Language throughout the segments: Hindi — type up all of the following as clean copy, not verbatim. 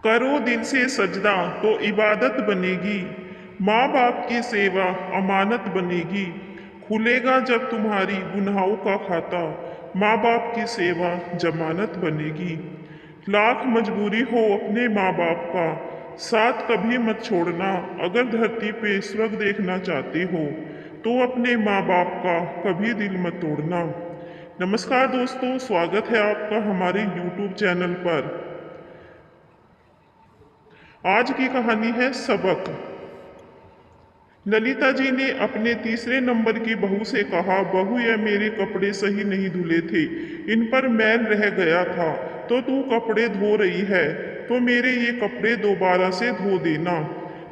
करो दिल से सजदा तो इबादत बनेगी। माँ बाप की सेवा अमानत बनेगी। खुलेगा जब तुम्हारी गुनाहों का खाता, माँ बाप की सेवा जमानत बनेगी। लाख मजबूरी हो अपने माँ बाप का, साथ कभी मत छोड़ना। अगर धरती पे स्वर्ग देखना चाहते हो तो अपने माँ बाप का कभी दिल मत तोड़ना। नमस्कार दोस्तों, स्वागत है आपका हमारे YouTube चैनल पर। आज की कहानी है सबक। ललिता जी ने अपने तीसरे नंबर की बहू से कहा, बहू ये मेरे कपड़े सही नहीं धुले थे, इन पर मैल रह गया था, तो तू कपड़े धो रही है तो मेरे ये कपड़े दोबारा से धो देना।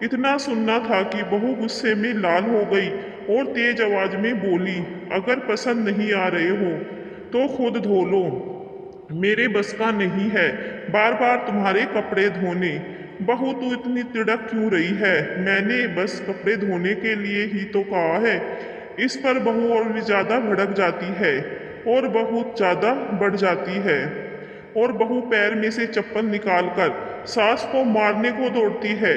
इतना सुनना था कि बहू गुस्से में लाल हो गई और तेज आवाज में बोली, अगर पसंद नहीं आ रहे हो तो खुद धो लो, मेरे बस का नहीं है बार बार तुम्हारे कपड़े धोने। बहू तू इतनी तिड़क क्यों रही है, मैंने बस कपड़े धोने के लिए ही तो कहा है। इस पर बहू और भी ज्यादा भड़क जाती है और बहुत ज्यादा बढ़ जाती है और बहू पैर में से चप्पल निकालकर सास को मारने को दौड़ती है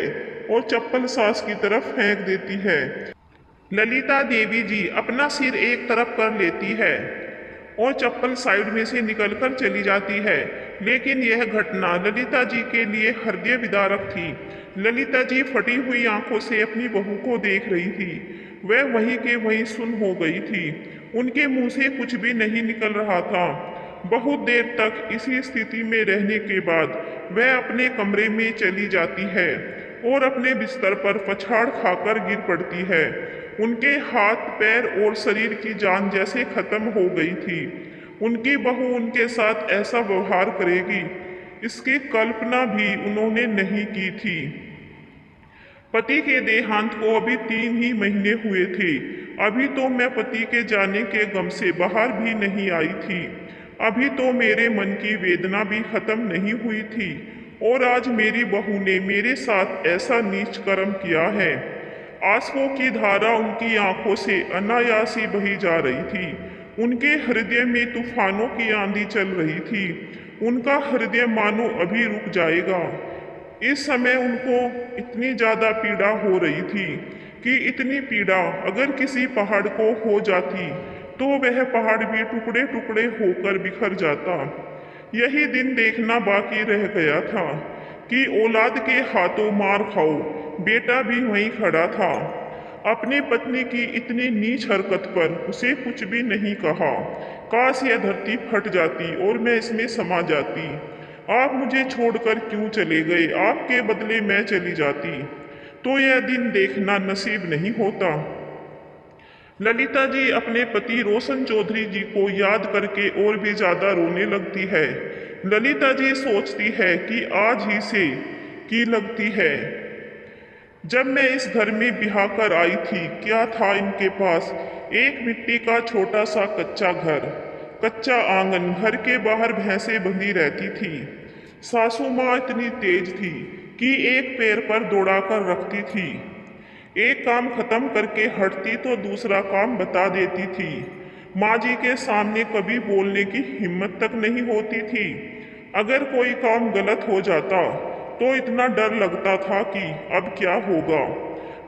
और चप्पल सास की तरफ फेंक देती है। ललिता देवी जी अपना सिर एक तरफ कर लेती है और चप्पल साइड में से निकलकर चली जाती है। लेकिन यह घटना ललिता जी के लिए हृदय विदारक थी। ललिता जी फटी हुई आंखों से अपनी बहू को देख रही थी। वह वहीं के वहीं सुन हो गई थी। उनके मुंह से कुछ भी नहीं निकल रहा था। बहुत देर तक इसी स्थिति में रहने के बाद वह अपने कमरे में चली जाती है और अपने बिस्तर पर पछाड़ खाकर गिर पड़ती है। उनके हाथ पैर और शरीर की जान जैसे खत्म हो गई थी। उनकी बहू उनके साथ ऐसा व्यवहार करेगी, इसकी कल्पना भी उन्होंने नहीं की थी। पति के देहांत को अभी 3 ही महीने हुए थे। अभी तो मैं पति के जाने के गम से बाहर भी नहीं आई थी। अभी तो मेरे मन की वेदना भी खत्म नहीं हुई थी और आज मेरी बहू ने मेरे साथ ऐसा नीच कर्म किया है। आंसुओं की धारा उनकी आंखों से अनायास ही बही जा रही थी। उनके हृदय में तूफानों की आंधी चल रही थी। उनका हृदय मानो अभी रुक जाएगा। इस समय उनको इतनी ज्यादा पीड़ा हो रही थी कि इतनी पीड़ा अगर किसी पहाड़ को हो जाती तो वह पहाड़ भी टुकड़े टुकड़े होकर बिखर जाता। यही दिन देखना बाकी रह गया था कि औलाद के हाथों मार खाओ। बेटा भी वहीं खड़ा था। अपनी पत्नी की इतनी नीच हरकत पर उसे कुछ भी नहीं कहा। काश यह धरती फट जाती और मैं इसमें समा जाती। आप मुझे छोड़कर क्यों चले गए, आपके बदले मैं चली जाती तो यह दिन देखना नसीब नहीं होता। ललिता जी अपने पति रोशन चौधरी जी को याद करके और भी ज्यादा रोने लगती है। ललिता जी सोचती है कि आज ही से की लगती है। जब मैं इस घर में ब्याह कर आई थी, क्या था इनके पास? एक मिट्टी का छोटा सा कच्चा घर, कच्चा आंगन, घर के बाहर भैंसें बंधी रहती थी। सासू माँ इतनी तेज थी कि एक पैर पर दौड़ाकर रखती थी। एक काम खत्म करके हटती तो दूसरा काम बता देती थी। माँ जी के सामने कभी बोलने की हिम्मत तक नहीं होती थी। अगर कोई काम गलत हो जाता तो इतना डर लगता था कि अब क्या होगा।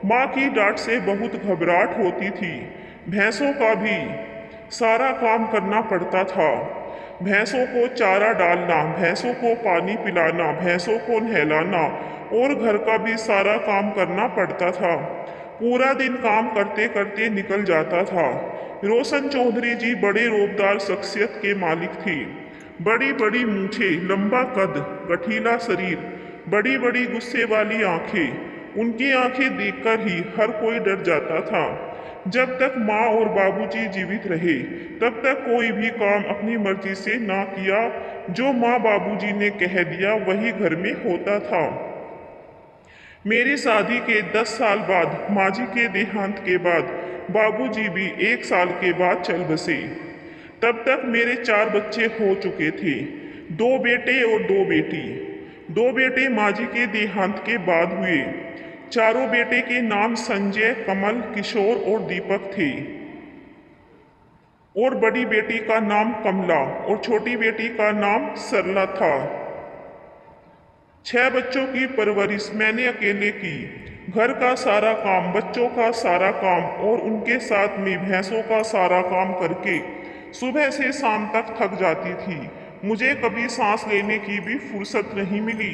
माँ की डांट से बहुत घबराहट होती थी। भैंसों का भी सारा काम करना पड़ता था। भैंसों को चारा डालना, भैंसों को पानी पिलाना, भैंसों को नहलाना और घर का भी सारा काम करना पड़ता था। पूरा दिन काम करते करते निकल जाता था। रोशन चौधरी जी बड़े रोबदार शख्सियत के मालिक थे। बड़ी बड़ी मूछें, लंबा कद, गठीला शरीर, बड़ी बड़ी गुस्से वाली आंखें। उनकी आंखें देखकर ही हर कोई डर जाता था। जब तक माँ और बाबूजी जीवित रहे तब तक कोई भी काम अपनी मर्जी से ना किया। जो माँ बाबूजी ने कह दिया वही घर में होता था। मेरी शादी के 10 साल बाद माँ जी के देहांत के बाद बाबूजी भी 1 साल के बाद चल बसे। तब तक मेरे 4 बच्चे हो चुके थे, 2 बेटे और 2 बेटी। 2 बेटे माँ जी के देहांत के बाद हुए। चारों बेटे के नाम संजय, कमल, किशोर और दीपक थे और बड़ी बेटी का नाम कमला और छोटी बेटी का नाम सरला था। 6 बच्चों की परवरिश मैंने अकेले की। घर का सारा काम, बच्चों का सारा काम और उनके साथ में भैंसों का सारा काम करके सुबह से शाम तक थक जाती थी। मुझे कभी सांस लेने की भी फुर्सत नहीं मिली।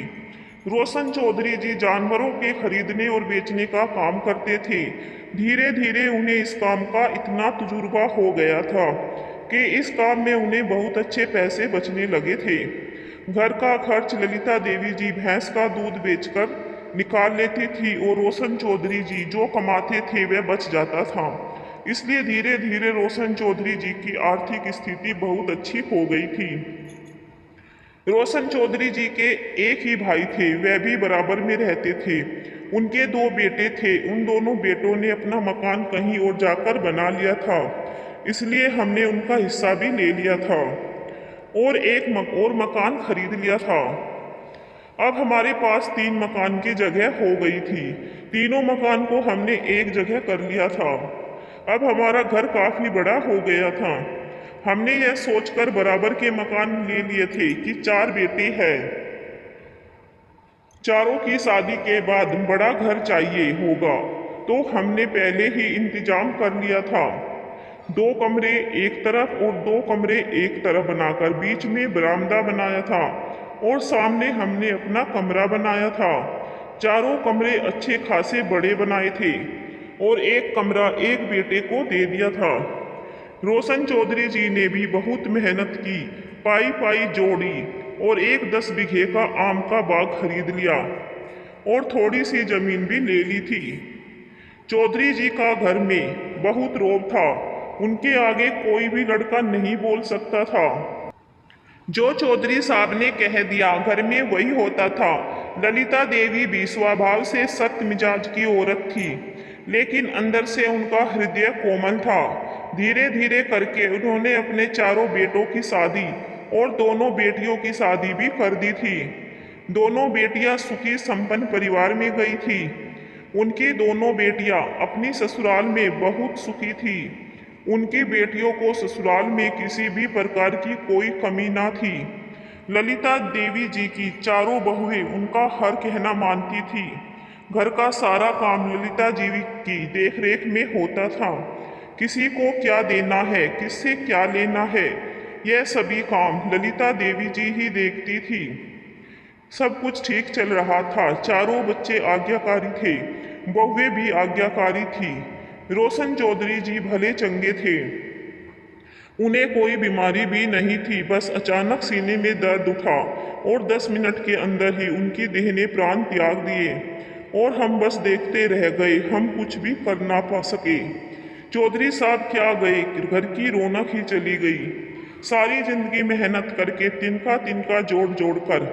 रोशन चौधरी जी जानवरों के खरीदने और बेचने का काम करते थे। धीरे धीरे उन्हें इस काम का इतना तजुर्बा हो गया था कि इस काम में उन्हें बहुत अच्छे पैसे बचने लगे थे। घर का खर्च ललिता देवी जी भैंस का दूध बेचकर निकाल लेती थी और रोशन चौधरी जी जो कमाते थे वह बच जाता था। इसलिए धीरे धीरे रोशन चौधरी जी की आर्थिक स्थिति बहुत अच्छी हो गई थी। रोशन चौधरी जी के एक ही भाई थे, वह भी बराबर में रहते थे। उनके 2 बेटे थे। उन दोनों बेटों ने अपना मकान कहीं और जाकर बना लिया था, इसलिए हमने उनका हिस्सा भी ले लिया था और और मकान खरीद लिया था। अब हमारे पास 3 मकान की जगह हो गई थी। तीनों मकान को हमने एक जगह कर लिया था। अब हमारा घर काफी बड़ा हो गया था। हमने यह सोचकर बराबर के मकान ले लिए थे कि 4 बेटे हैं, चारों की शादी के बाद बड़ा घर चाहिए होगा, तो हमने पहले ही इंतजाम कर लिया था। 2 कमरे एक तरफ और 2 कमरे एक तरफ बनाकर बीच में बरामदा बनाया था और सामने हमने अपना कमरा बनाया था। चारों कमरे अच्छे खासे बड़े बनाए थे और एक कमरा एक बेटे को दे दिया था। रोशन चौधरी जी ने भी बहुत मेहनत की, पाई पाई जोड़ी और एक 10 बीघे का आम का बाग खरीद लिया और थोड़ी सी जमीन भी ले ली थी। चौधरी जी का घर में बहुत रोब था। उनके आगे कोई भी लड़का नहीं बोल सकता था। जो चौधरी साहब ने कह दिया घर में वही होता था। ललिता देवी भी स्वभाव से सख्त मिजाज की औरत थी, लेकिन अंदर से उनका हृदय कोमल था। धीरे धीरे करके उन्होंने अपने चारों बेटों की शादी और दोनों बेटियों की शादी भी कर दी थी। दोनों बेटियां सुखी संपन्न परिवार में गई थी। उनकी दोनों बेटियां अपनी ससुराल में बहुत सुखी थी। उनकी बेटियों को ससुराल में किसी भी प्रकार की कोई कमी ना थी। ललिता देवी जी की चारों बहुएं उनका हर कहना मानती थी। घर का सारा काम ललिता जी की देखरेख में होता था। किसी को क्या देना है, किससे क्या लेना है, यह सभी काम ललिता देवी जी ही देखती थी। सब कुछ ठीक चल रहा था। चारों बच्चे आज्ञाकारी थे, बहुएं भी आज्ञाकारी थी। रोशन चौधरी जी भले चंगे थे, उन्हें कोई बीमारी भी नहीं थी। बस अचानक सीने में दर्द उठा और 10 मिनट के अंदर ही उनकी देह ने प्राण त्याग दिए और हम बस देखते रह गए। हम कुछ भी कर ना पा सके। चौधरी साहब क्या गए, घर की रौनक ही चली गई। सारी जिंदगी मेहनत करके तिनका तिनका जोड़ जोड़ कर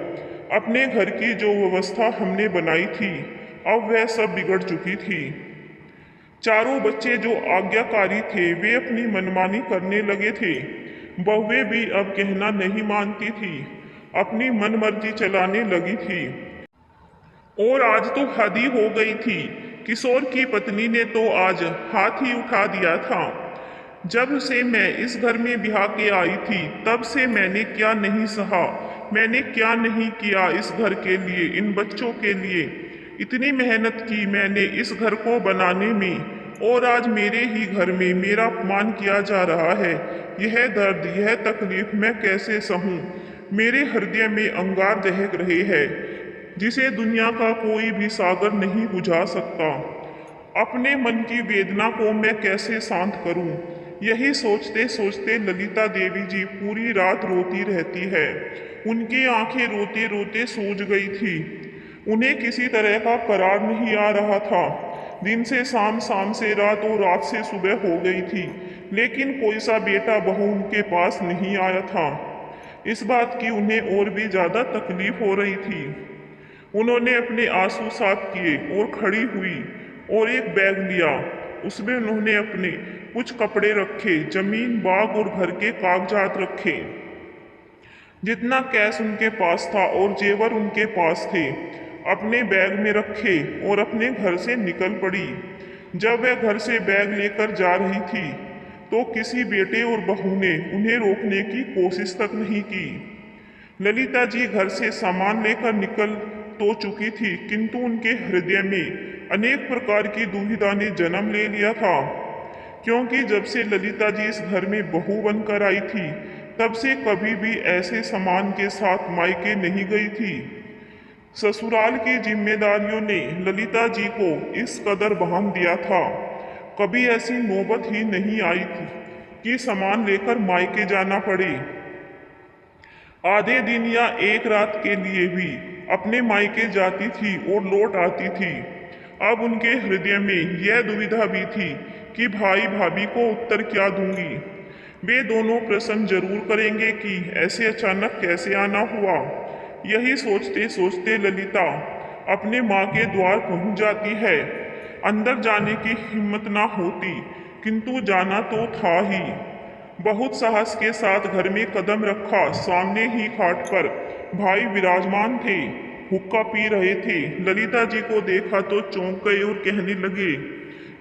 अपने घर की जो व्यवस्था हमने बनाई थी, अब वह सब बिगड़ चुकी थी। चारों बच्चे जो आज्ञाकारी थे वे अपनी मनमानी करने लगे थे। बहुएं भी अब कहना नहीं मानती थी, अपनी मनमर्जी चलाने लगी थी। और आज तो हद ही हो गई थी। किशोर की पत्नी ने तो आज हाथ ही उठा दिया था। जब से मैं इस घर में ब्याह के आई थी तब से मैंने क्या नहीं सहा, मैंने क्या नहीं किया इस घर के लिए, इन बच्चों के लिए। इतनी मेहनत की मैंने इस घर को बनाने में और आज मेरे ही घर में मेरा अपमान किया जा रहा है। यह दर्द, यह तकलीफ मैं कैसे सहूं। मेरे हृदय में अंगार दहक रहे हैं जिसे दुनिया का कोई भी सागर नहीं बुझा सकता। अपने मन की वेदना को मैं कैसे शांत करूं, यही सोचते सोचते ललिता देवी जी पूरी रात रोती रहती है। उनकी आंखें रोते रोते सूज गई थी। उन्हें किसी तरह का करार नहीं आ रहा था। दिन से शाम, शाम से रात और रात से सुबह हो गई थी, लेकिन कोई सा बेटा बहू उनके पास नहीं आया था। इस बात की उन्हें और भी ज़्यादा तकलीफ हो रही थी। उन्होंने अपने आंसू साफ किए और खड़ी हुई और एक बैग लिया। उसमें उन्होंने अपने कुछ कपड़े रखे, जमीन, बाग और घर के कागजात रखे। जितना कैश उनके पास था और जेवर उनके पास थे अपने बैग में रखे और अपने घर से निकल पड़ी। जब वह घर से बैग लेकर जा रही थी तो किसी बेटे और बहू ने उन्हें रोकने की कोशिश तक नहीं की। ललिता जी घर से सामान लेकर निकल तो चुकी थी, किंतु उनके हृदय में अनेक प्रकार की दुविधा ने जन्म ले लिया था। क्योंकि जब से ललिता जी इस घर में बहू बनकर आई थी, तब से कभी भी ऐसे सामान के साथ मायके नहीं गई थी। ससुराल की जिम्मेदारियों ने ललिता जी को इस कदर बांध दिया था, कभी ऐसी नौबत ही नहीं आई थी कि सामान लेकर मायके जाना पड़े। आधे दिन या एक रात के लिए भी अपने मायके जाती थी और लौट आती थी। अब उनके हृदय में यह दुविधा भी थी कि भाई भाभी को उत्तर क्या दूंगी। वे दोनों प्रश्न जरूर करेंगे कि ऐसे अचानक कैसे आना हुआ। यही सोचते सोचते ललिता अपने माँ के द्वार पहुंच जाती है। अंदर जाने की हिम्मत ना होती, किंतु जाना तो था ही। बहुत साहस के साथ घर में कदम रखा। सामने ही खाट पर भाई विराजमान थे, हुक्का पी रहे थे। ललिता जी को देखा तो चौंक गए और कहने लगे,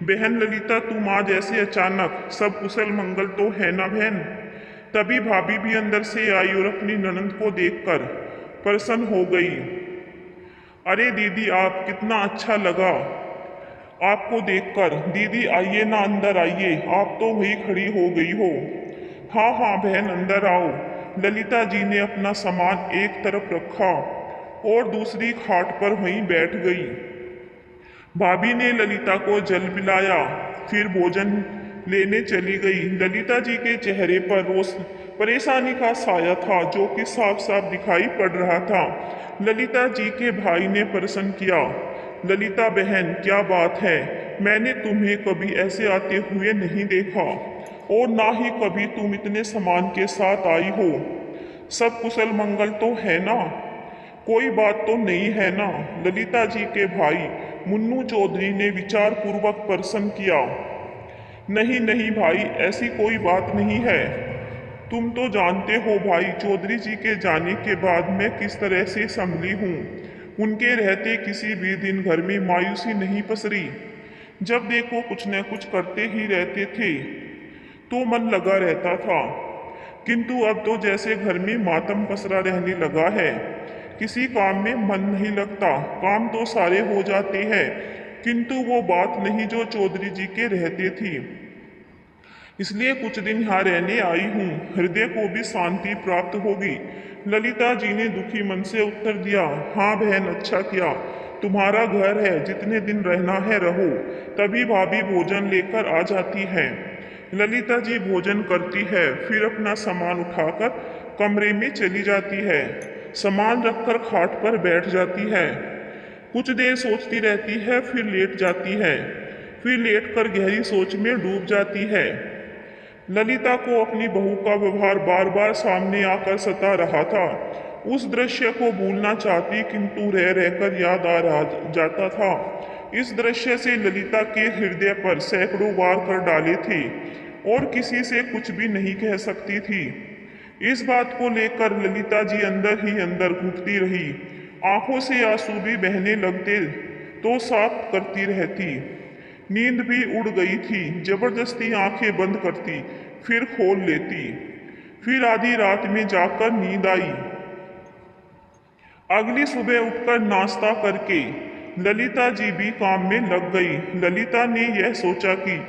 बहन ललिता, तुम आज ऐसे अचानक, सब कुशल मंगल तो है ना बहन? तभी भाभी भी अंदर से आई और अपनी ननंद को देखकर प्रसन्न हो गई। अरे दीदी, आप कितना अच्छा लगा आपको देखकर। दीदी आइए ना, अंदर आइए, आप तो वही खड़ी हो गई हो। हाँ हाँ बहन, अंदर आओ। ललिता जी ने अपना सामान एक तरफ रखा और दूसरी खाट पर वहीं बैठ गई। भाभी ने ललिता को जल पिलाया, फिर भोजन लेने चली गई। ललिता जी के चेहरे पर रोज परेशानी का साया था, जो कि साफ साफ दिखाई पड़ रहा था। ललिता जी के भाई ने प्रश्न किया, ललिता बहन, क्या बात है? मैंने तुम्हें कभी ऐसे आते हुए नहीं देखा, और ना ही कभी तुम इतने सामान के साथ आई हो। सब कुशल मंगल तो है ना? कोई बात तो नहीं है ना? ललिता जी के भाई मुन्नू चौधरी ने विचार पूर्वक प्रश्न किया। नहीं नहीं भाई, ऐसी कोई बात नहीं है। तुम तो जानते हो भाई, चौधरी जी के जाने के बाद मैं किस तरह से संभली हूँ। उनके रहते किसी भी दिन घर में मायूसी नहीं पसरी। जब देखो कुछ न कुछ करते ही रहते थे, तो मन लगा रहता था। किंतु अब तो जैसे घर में मातम पसरा रहने लगा है। किसी काम में मन नहीं लगता। काम तो सारे हो जाते हैं, किंतु वो बात नहीं जो चौधरी जी के रहते थी। इसलिए कुछ दिन यहाँ रहने आई हूँ, हृदय को भी शांति प्राप्त होगी। ललिता जी ने दुखी मन से उत्तर दिया, हाँ बहन, अच्छा किया। तुम्हारा घर है, जितने दिन रहना है रहो। तभी भाभी भोजन लेकर आ जाती है। ललिता जी भोजन करती है, फिर अपना सामान उठाकर कमरे में चली जाती है। सामान रखकर खाट पर बैठ जाती है। कुछ देर सोचती रहती है, फिर लेट जाती है। फिर लेटकर गहरी सोच में डूब जाती है। ललिता को अपनी बहू का व्यवहार बार बार सामने आकर सता रहा था। उस दृश्य को भूलना चाहती, किंतु रह रहकर याद आ रहा जाता था। इस दृश्य से ललिता के हृदय पर सैकड़ों वार कर डाले थे, और किसी से कुछ भी नहीं कह सकती थी। इस बात को लेकर ललिता जी अंदर ही अंदर घुटती रही। आंखों से आंसू भी बहने लगते तो साफ करती रहती। नींद भी उड़ गई थी। जबरदस्ती आंखें बंद करती, फिर खोल लेती। फिर आधी रात में जाकर नींद आई। अगली सुबह उठकर नाश्ता करके ललिता जी भी काम में लग गई। ललिता ने यह सोचा कि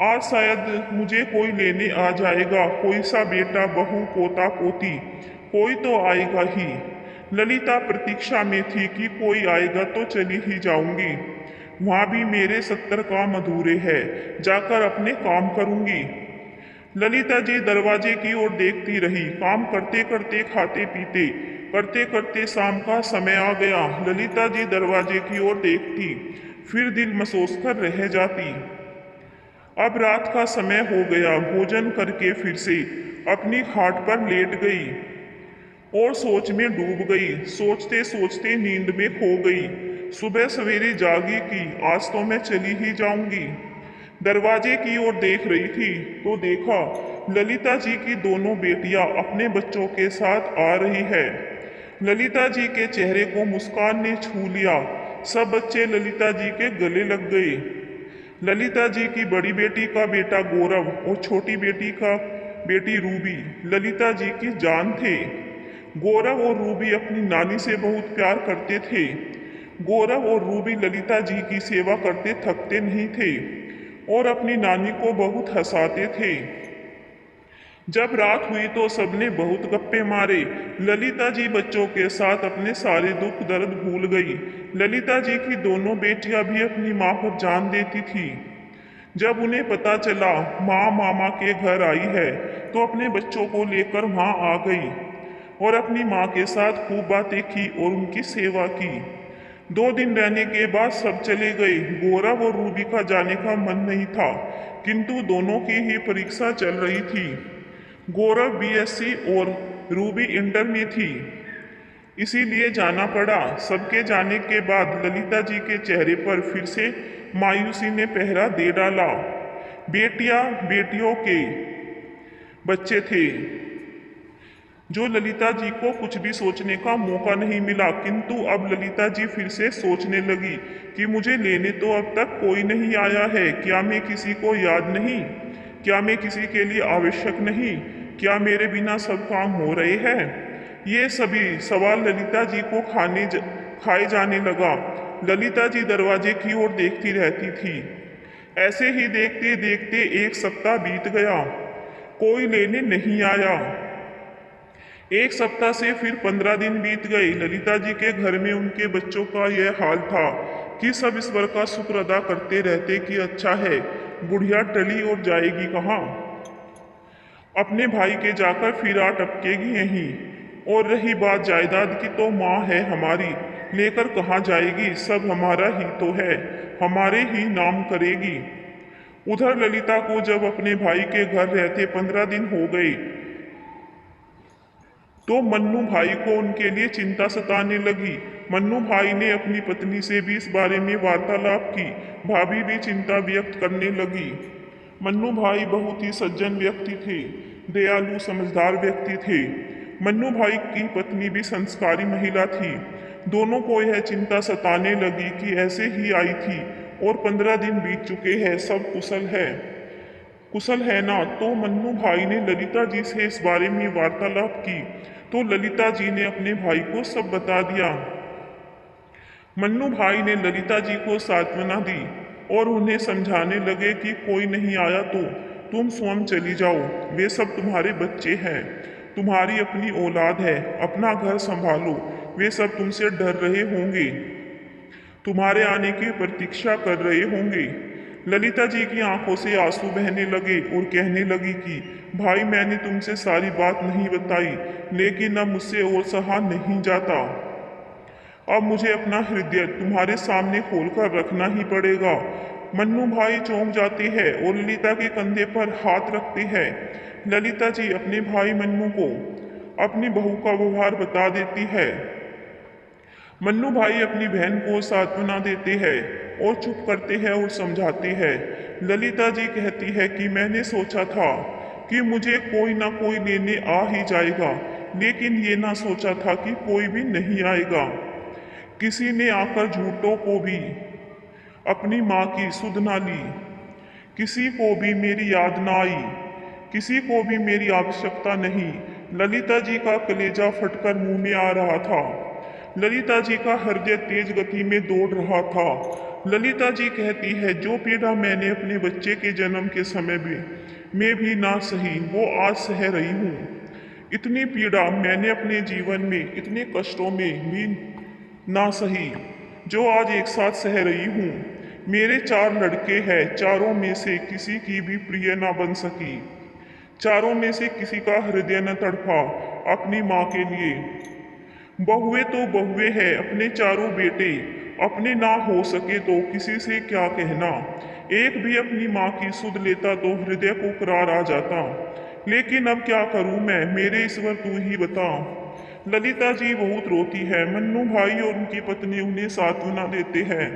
आज शायद मुझे कोई लेने आ जाएगा, कोई सा बेटा, बहू, पोता, पोती, कोई तो आएगा ही। ललिता प्रतीक्षा में थी कि कोई आएगा तो चली ही जाऊंगी। वहाँ भी मेरे 70 काम अधूरे हैं, जाकर अपने काम करूंगी। ललिता जी दरवाजे की ओर देखती रही। काम करते करते, खाते पीते, करते करते शाम का समय आ गया। ललिता जी दरवाजे की ओर देखती, फिर दिल मसोस कर रह जाती। अब रात का समय हो गया। भोजन करके फिर से अपनी खाट पर लेट गई और सोच में डूब गई। सोचते सोचते नींद में खो गई। सुबह सवेरे जागी कि आज तो मैं चली ही जाऊंगी। दरवाजे की ओर देख रही थी तो देखा ललिता जी की दोनों बेटियां अपने बच्चों के साथ आ रही है। ललिता जी के चेहरे को मुस्कान ने छू लिया। सब बच्चे ललिता जी के गले लग गए। ललिता जी की बड़ी बेटी का बेटा गौरव और छोटी बेटी रूबी ललिता जी की जान थे। गौरव और रूबी अपनी नानी से बहुत प्यार करते थे। गौरव और रूबी ललिता जी की सेवा करते थकते नहीं थे और अपनी नानी को बहुत हंसाते थे। जब रात हुई तो सबने बहुत गप्पे मारे। ललिता जी बच्चों के साथ अपने सारे दुख दर्द भूल गई। ललिता जी की दोनों बेटियां भी अपनी माँ पर जान देती थी। जब उन्हें पता चला माँ मामा के घर आई है तो अपने बच्चों को लेकर वहाँ आ गई और अपनी माँ के साथ खूब बातें की और उनकी सेवा की। 2 दिन रहने के बाद सब चले गए। गौरव और रूबी का जाने का मन नहीं था, किंतु दोनों की ही परीक्षा चल रही थी। गौरव बीएससी और रूबी इंटर में थी, इसीलिए जाना पड़ा। सबके जाने के बाद ललिता जी के चेहरे पर फिर से मायूसी ने पहरा दे डाला। बेटियां बेटियों के बच्चे थे जो ललिता जी को कुछ भी सोचने का मौका नहीं मिला, किंतु अब ललिता जी फिर से सोचने लगी कि मुझे लेने तो अब तक कोई नहीं आया है। क्या मैं किसी को याद नहीं? क्या मैं किसी के लिए आवश्यक नहीं? क्या मेरे बिना सब काम हो रहे हैं? ये सभी सवाल ललिता जी को खाए जाने लगा। ललिता जी दरवाजे की ओर देखती रहती थी। ऐसे ही देखते देखते 1 सप्ताह बीत गया, कोई लेने नहीं आया। 1 सप्ताह से फिर 15 दिन बीत गए। ललिता जी के घर में उनके बच्चों का यह हाल था कि सब ईश्वर का शुक्र अदा करते रहते कि अच्छा है, बुढ़िया टली और जाएगी कहाँ। अपने भाई के जाकर फिर आ टपकेगी यहीं। और रही बात जायदाद की, तो माँ है हमारी, लेकर कहाँ जाएगी, सब हमारा ही तो है, हमारे ही नाम करेगी। उधर ललिता को जब अपने भाई के घर रहते 15 दिन हो गए तो मन्नू भाई को उनके लिए चिंता सताने लगी। मन्नू भाई ने अपनी पत्नी से भी इस बारे में वार्तालाप की। भाभी भी चिंता व्यक्त करने लगी। मन्नू भाई बहुत ही सज्जन व्यक्ति थे, दयालु समझदार व्यक्ति थे। मन्नू भाई की पत्नी भी संस्कारी महिला थी। दोनों को यह चिंता सताने लगी कि ऐसे ही आई थी और 15 दिन बीत चुके हैं, सब कुशल है ना। तो मन्नू भाई ने ललिता जी से इस बारे में वार्तालाप की तो ललिता जी ने अपने भाई को सब बता दिया। मन्नू भाई ने ललिता जी को सांत्वना दी और उन्हें समझाने लगे कि कोई नहीं आया तो तुम स्वयं चली जाओ, वे सब तुम्हारे बच्चे हैं, तुम्हारी अपनी औलाद है, अपना घर संभालो, वे सब तुमसे डर रहे होंगे, तुम्हारे आने की प्रतीक्षा कर रहे होंगे। ललिता जी की आंखों से आंसू बहने लगे और कहने लगी कि भाई मैंने तुमसे सारी बात नहीं बताई, लेकिन अब मुझसे और सहा नहीं जाता। अब मुझे अपना हृदय तुम्हारे सामने खोलकर रखना ही पड़ेगा। मन्नू भाई चौंक जाते हैं और ललिता के कंधे पर हाथ रखते हैं। ललिता जी अपने भाई मन्नू को अपनी बहू का व्यवहार बता देती है। मन्नू भाई अपनी बहन को सांत्वना देते हैं और चुप करते हैं और समझाते हैं। ललिता जी कहती है कि मैंने सोचा था कि मुझे कोई ना कोई लेने आ ही जाएगा, लेकिन ये ना सोचा था कि कोई भी नहीं आएगा। किसी ने आकर झूठों को भी अपनी माँ की सुध ना ली, किसी को भी मेरी याद ना आई, किसी को भी मेरी आवश्यकता नहीं। ललिता जी का कलेजा फटकर मुंह में आ रहा था। ललिता जी का हृदय तेज गति में दौड़ रहा था। ललिता जी कहती है जो पीड़ा मैंने अपने बच्चे के जन्म के समय में भी ना सही, वो आज सह रही हूँ। इतनी पीड़ा मैंने अपने जीवन में इतने कष्टों में भी ना सही जो आज एक साथ सह रही हूँ। मेरे 4 लड़के हैं, चारों में से किसी की भी प्रिय ना बन सकी, चारों में से किसी का हृदय न तड़पा अपनी माँ के लिए। बहुए तो बहुए हैं, अपने चारों बेटे अपने ना हो सके तो किसी से क्या कहना। एक भी अपनी माँ की सुध लेता तो हृदय को करार आ जाता, लेकिन अब क्या करूं मैं, मेरे ईश्वर तू ही बता। ललिता जी बहुत रोती है। मन्नू भाई और उनकी पत्नी उन्हें सांत्वना देते हैं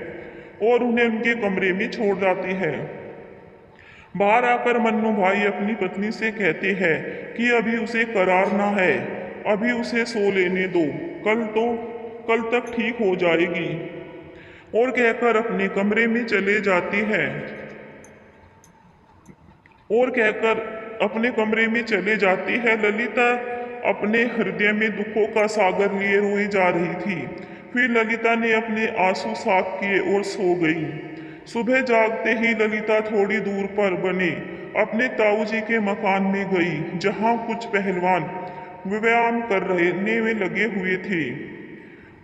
और उन्हें उनके कमरे में छोड़ जाते हैं। बाहर आकर मन्नू भाई अपनी पत्नी से कहते हैं कि अभी उसे करार ना है, अभी उसे सो लेने दो, कल तक ठीक हो जाएगी, और कहकर अपने कमरे में चले जाते हैं और कहकर अपने कमरे में चले जाती है। ललिता अपने हृदय में दुखों का सागर लिए रोई जा रही थी। फिर ललिता ने अपने आंसू साफ किए और सो गई। सुबह जागते ही ललिता थोड़ी दूर पर बने अपने ताऊजी के मकान में गई, जहां कुछ पहलवान व्यायाम करने में लगे हुए थे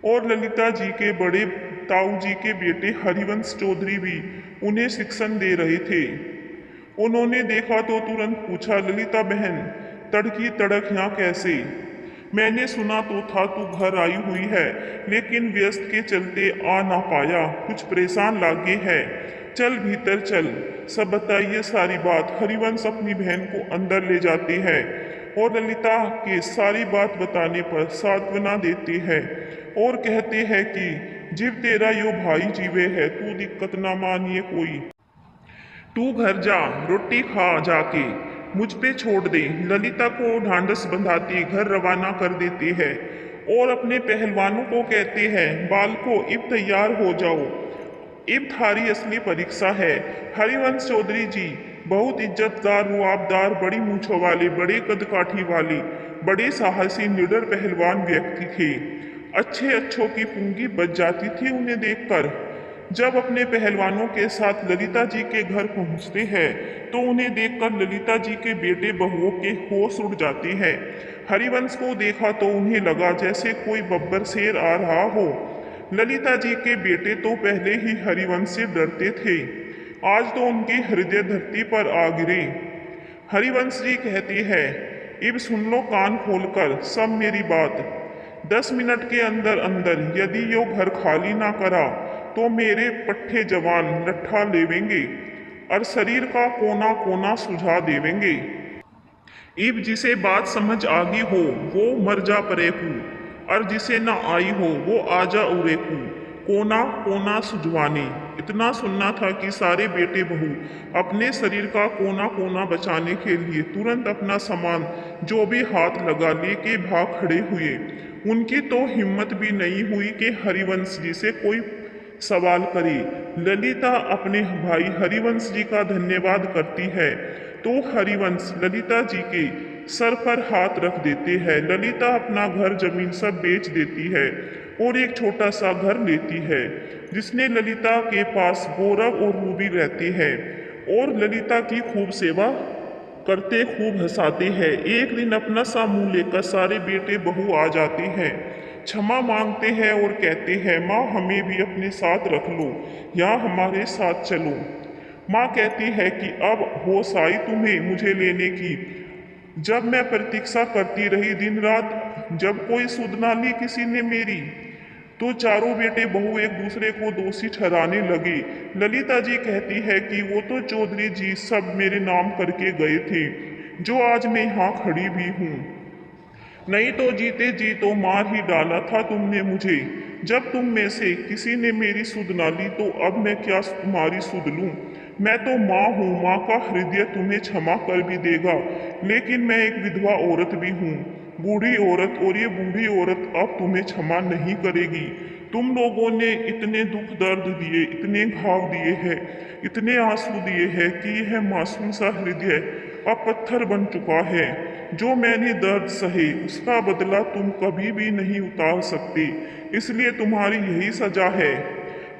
और ललिता जी के बड़े ताऊ जी के बेटे हरिवंश चौधरी भी उन्हें शिक्षण दे रहे थे। उन्होंने देखा तो तुरंत पूछा, ललिता बहन, तड़की तड़क यहाँ कैसे? मैंने सुना तो था तू घर आई हुई है, लेकिन व्यस्त के चलते आ ना पाया, कुछ परेशान लागे है। चल भीतर चल, सब बताइए सारी बात। हरिवंश अपनी बहन को अंदर ले जाते हैं और ललिता के सारी बात बताने पर सांत्वना देते हैं और कहते हैं कि जीव तेरा यो भाई जीवे है, तू दिक्कत ना मानिए कोई। तू घर जा, रोटी खा जाके, मुझ पे छोड़ दे। ललिता को ढांढस बंधाते घर रवाना कर देते हैं और अपने पहलवानों को कहते हैं, बालको इब तैयार हो जाओ, इब थारी असली परीक्षा है। हरिवंश चौधरी जी बहुत इज्जतदार, रुआबदार, बड़ी मूछों वाले, बड़े कदकाठी वाले, बड़े साहसी, निडर पहलवान व्यक्ति थे। अच्छे अच्छों की पूंगी बच जाती थी उन्हें देखकर। जब अपने पहलवानों के साथ ललिता जी के घर पहुंचते हैं तो उन्हें देखकर ललिता जी के बेटे बहुओं के होश उड़ जाते हैं। हरिवंश को देखा तो उन्हें लगा जैसे कोई बब्बर शेर आ रहा हो। ललिता जी के बेटे तो पहले ही हरिवंश से डरते थे, आज तो उनके हृदय धरती पर आ गिरे। हरिवंश जी कहते हैं, इब सुन लो कान खोलकर सब मेरी बात। 10 मिनट के अंदर अंदर यदि यो घर खाली ना करा तो मेरे पट्टे जवान लट्ठा लेवेंगे और शरीर का कोना कोना सुझा देवेंगे। इब जिसे बात समझ आगी हो वो मर जा परेकू, और जिसे ना आई हो वो आजा उरेकू, कोना कोना सुझवाने। इतना सुनना था कि सारे बेटे बहू अपने शरीर का कोना कोना बचाने के लिए तुरंत अपना सामान जो भी हाथ लगा लेके भाग खड़े हुए। उनकी तो हिम्मत भी नहीं हुई कि हरिवंश जी से कोई सवाल करे। ललिता अपने भाई हरिवंश जी का धन्यवाद करती है तो हरिवंश ललिता जी के सर पर हाथ रख देते हैं। ललिता अपना घर जमीन सब बेच देती है और एक छोटा सा घर लेती है जिसने ललिता के पास गौरव और रूबी रहते हैं और ललिता की खूब सेवा करते, खूब हंसाते हैं। एक दिन अपना सा मुंह लेकर सारे बेटे बहू आ जाते हैं, क्षमा मांगते हैं और कहते हैं, माँ हमें भी अपने साथ रख लो या हमारे साथ चलो। माँ कहती है कि अब होश आई तुम्हें मुझे लेने की, जब मैं प्रतीक्षा करती रही दिन रात, जब कोई सुध ना ली किसी ने मेरी। तो चारों बेटे बहू एक दूसरे को दोषी ठहराने लगे। ललिता जी कहती है कि वो तो चौधरी जी सब मेरे नाम करके गए थे, जो आज मैं यहाँ खड़ी भी हूँ, नहीं तो जीते जी तो मार ही डाला था तुमने मुझे। जब तुम में से किसी ने मेरी सुध ना ली तो अब मैं क्या तुम्हारी सुध लूं? मैं तो माँ हूँ, माँ का हृदय तुम्हें क्षमा कर भी देगा, लेकिन मैं एक विधवा औरत भी हूँ, बूढ़ी औरत, और ये बूढ़ी औरत अब तुम्हें क्षमा नहीं करेगी। तुम लोगों ने इतने दुख दर्द दिए, इतने घाव दिए हैं, इतने आंसू दिए हैं कि यह मासूम सा हृदय अब पत्थर बन चुका है। जो मैंने दर्द सहे उसका बदला तुम कभी भी नहीं उतार सकते, इसलिए तुम्हारी यही सजा है।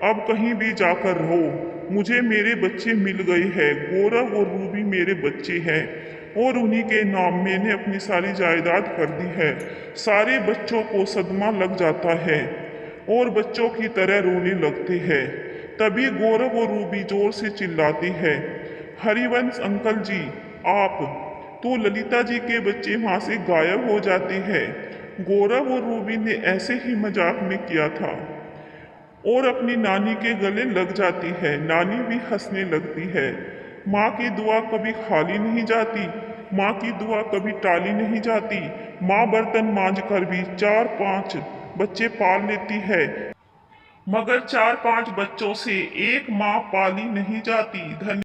अब कहीं भी जाकर रहो। मुझे मेरे बच्चे मिल गए हैं, गौरव और रूबी मेरे बच्चे हैं और उन्हीं के नाम मैंने अपनी सारी जायदाद कर दी है। सारे बच्चों को सदमा लग जाता है और बच्चों की तरह रोने लगते हैं। तभी गौरव और रूबी जोर से चिल्लाती है, हरिवंश अंकल जी आप। तो ललिता जी के बच्चे वहां से गायब हो जाते हैं। गौरव और रूबी ने ऐसे ही मजाक में किया था और अपनी नानी के गले लग जाती है। नानी भी हंसने लगती है। माँ की दुआ कभी खाली नहीं जाती, माँ की दुआ कभी टाली नहीं जाती। माँ बर्तन मांझ कर भी 4-5 बच्चे पाल लेती है, मगर 4-5 बच्चों से एक माँ पाली नहीं जाती।